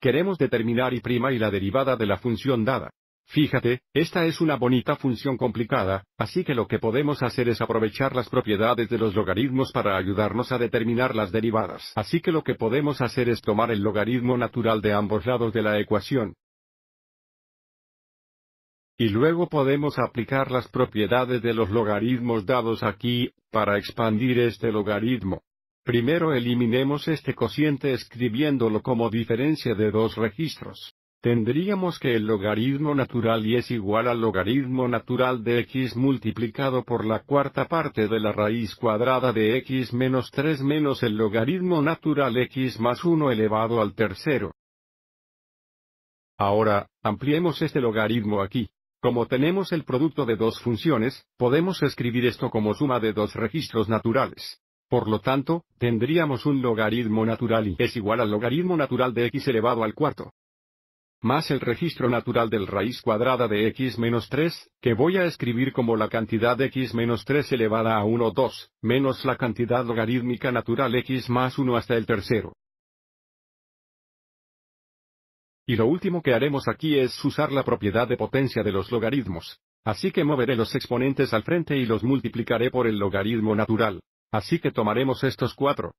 Queremos determinar y' y la derivada de la función dada. Fíjate, esta es una bonita función complicada, así que lo que podemos hacer es aprovechar las propiedades de los logaritmos para ayudarnos a determinar las derivadas. Así que lo que podemos hacer es tomar el logaritmo natural de ambos lados de la ecuación. Y luego podemos aplicar las propiedades de los logaritmos dados aquí, para expandir este logaritmo. Primero eliminemos este cociente escribiéndolo como diferencia de dos registros. Tendríamos que el logaritmo natural y es igual al logaritmo natural de x multiplicado por la cuarta parte de la raíz cuadrada de x menos 3 menos el logaritmo natural x más 1 elevado al tercero. Ahora, ampliemos este logaritmo aquí. Como tenemos el producto de dos funciones, podemos escribir esto como suma de dos registros naturales. Por lo tanto, tendríamos un logaritmo natural y es igual al logaritmo natural de x elevado al cuarto. Más el registro natural del raíz cuadrada de x menos 3, que voy a escribir como la cantidad de x menos 3 elevada a 1 2, menos la cantidad logarítmica natural x más 1 hasta el tercero. Y lo último que haremos aquí es usar la propiedad de potencia de los logaritmos. Así que moveré los exponentes al frente y los multiplicaré por el logaritmo natural. Así que tomaremos estos 4.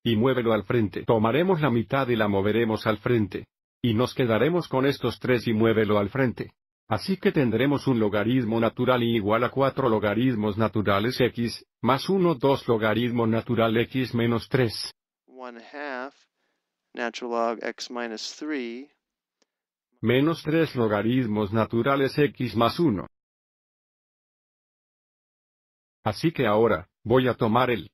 Y muévelo al frente. Tomaremos la mitad y la moveremos al frente. Y nos quedaremos con estos 3 y muévelo al frente. Así que tendremos un logaritmo natural y igual a 4 logaritmos naturales x, más 1 2 logaritmo natural x menos 3. 1/2 natural log x minus 3. Menos 3 logaritmos naturales x más 1. Así que ahora, voy a tomar el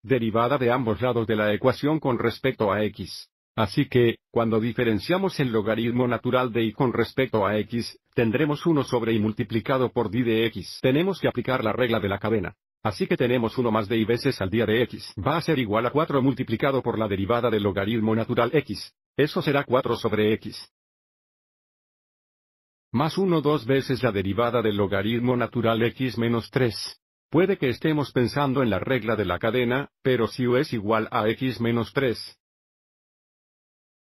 derivada de ambos lados de la ecuación con respecto a x. Así que, cuando diferenciamos el logaritmo natural de y con respecto a x, tendremos 1 sobre y multiplicado por d de x. Tenemos que aplicar la regla de la cadena. Así que tenemos 1 más d y veces al día de x. Va a ser igual a 4 multiplicado por la derivada del logaritmo natural x. Eso será 4 sobre x. Más 1 2 veces la derivada del logaritmo natural x menos 3. Puede que estemos pensando en la regla de la cadena, pero si u es igual a x menos 3,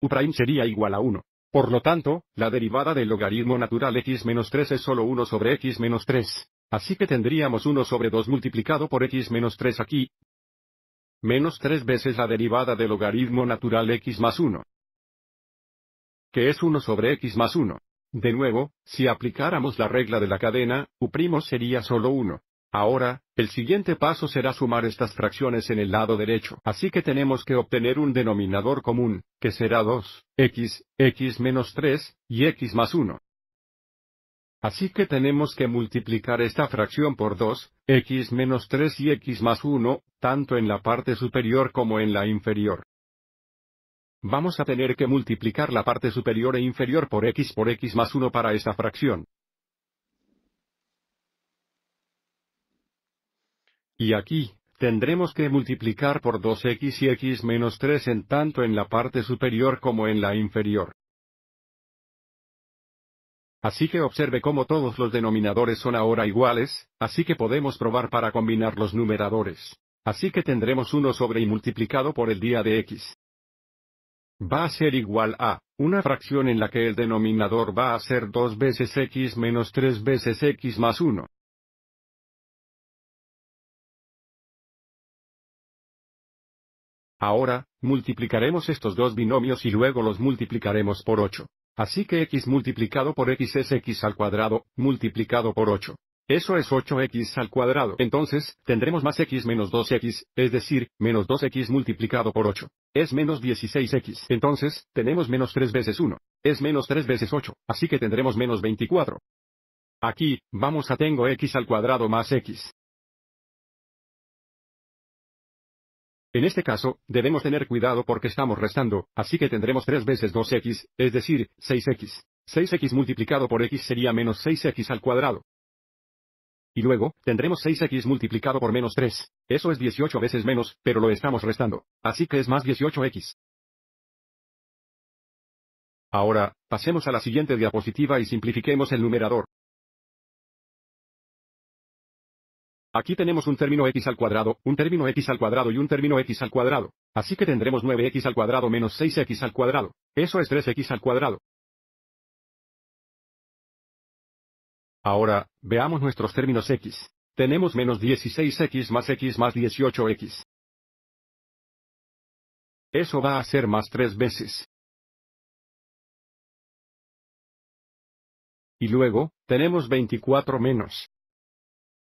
u' sería igual a 1. Por lo tanto, la derivada del logaritmo natural x menos 3 es solo 1 sobre x menos 3. Así que tendríamos 1 sobre 2 multiplicado por x menos 3 aquí. Menos 3 veces la derivada del logaritmo natural x más 1. Que es 1 sobre x más 1. De nuevo, si aplicáramos la regla de la cadena, u' sería solo 1. Ahora, el siguiente paso será sumar estas fracciones en el lado derecho. Así que tenemos que obtener un denominador común, que será 2, x menos 3, y x más 1. Así que tenemos que multiplicar esta fracción por 2, x menos 3 y x más 1, tanto en la parte superior como en la inferior. Vamos a tener que multiplicar la parte superior e inferior por x más 1 para esta fracción. Y aquí, tendremos que multiplicar por 2x y x menos 3 en tanto en la parte superior como en la inferior. Así que observe cómo todos los denominadores son ahora iguales, así que podemos probar para combinar los numeradores. Así que tendremos 1 sobre y multiplicado por el día de x. Va a ser igual a una fracción en la que el denominador va a ser 2 veces x menos 3 veces x más 1. Ahora, multiplicaremos estos dos binomios y luego los multiplicaremos por 8. Así que x multiplicado por x es x al cuadrado, multiplicado por 8. Eso es 8x al cuadrado. Entonces, tendremos más x menos 2x, es decir, menos 2x multiplicado por 8. Es menos 16x. Entonces, tenemos menos 3 veces 1. Es menos 3 veces 8, así que tendremos menos 24. Aquí, vamos a tengo x al cuadrado más x. En este caso, debemos tener cuidado porque estamos restando, así que tendremos 3 veces 2x, es decir, 6x. 6x multiplicado por x sería menos 6x al cuadrado. Y luego, tendremos 6x multiplicado por menos 3. Eso es 18 veces menos, pero lo estamos restando. Así que es más 18x. Ahora, pasemos a la siguiente diapositiva y simplifiquemos el numerador. Aquí tenemos un término x al cuadrado, un término x al cuadrado y un término x al cuadrado. Así que tendremos 9x al cuadrado menos 6x al cuadrado. Eso es 3x al cuadrado. Ahora, veamos nuestros términos x. Tenemos menos 16x más 18x. Eso va a ser más 3 veces. Y luego, tenemos 24 menos.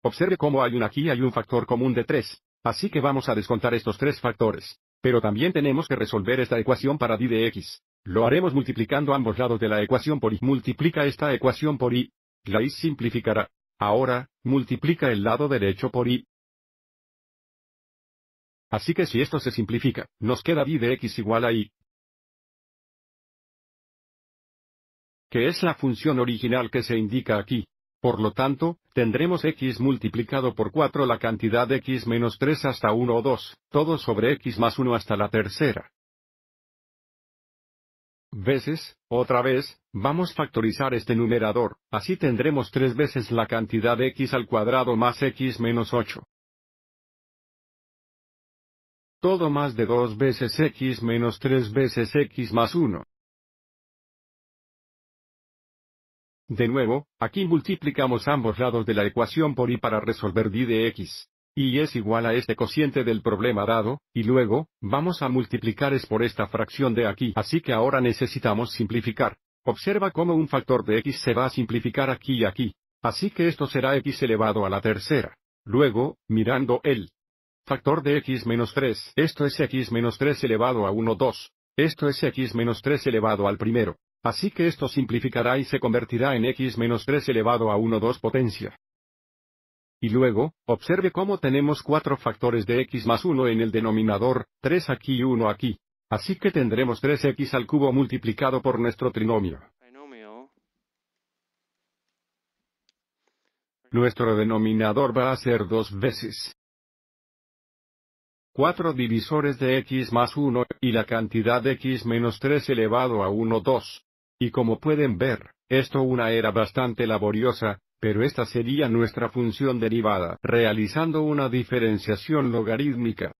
Observe cómo hay un aquí y hay un factor común de 3. Así que vamos a descontar estos 3 factores. Pero también tenemos que resolver esta ecuación para d de x. Lo haremos multiplicando ambos lados de la ecuación por y. Multiplica esta ecuación por y. La y simplificará. Ahora, multiplica el lado derecho por y. Así que si esto se simplifica, nos queda d de x igual a y, que es la función original que se indica aquí. Por lo tanto, tendremos x multiplicado por 4 la cantidad de x menos 3 hasta 1 o 2, todo sobre x más 1 hasta la tercera. Veces, otra vez, vamos a factorizar este numerador, así tendremos 3 veces la cantidad de x al cuadrado más x menos 8. Todo más de 2 veces x menos 3 veces x más 1. De nuevo, aquí multiplicamos ambos lados de la ecuación por y para resolver d de x. Y es igual a este cociente del problema dado, y luego, vamos a multiplicar es por esta fracción de aquí. Así que ahora necesitamos simplificar. Observa cómo un factor de x se va a simplificar aquí y aquí. Así que esto será x elevado a la tercera. Luego, mirando el factor de x menos 3. Esto es x menos 3 elevado a 1, 2. Esto es x menos 3 elevado al primero. Así que esto simplificará y se convertirá en x menos 3 elevado a 1, 2 potencia. Y luego, observe cómo tenemos 4 factores de x más 1 en el denominador, 3 aquí y 1 aquí. Así que tendremos 3x al cubo multiplicado por nuestro trinomio. Nuestro denominador va a ser 2 veces 4 divisores de x más 1, y la cantidad de x menos 3 elevado a 1, 2. Y como pueden ver, esto era bastante laboriosa, pero esta sería nuestra función derivada, realizando una diferenciación logarítmica.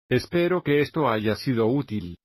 Espero que esto haya sido útil.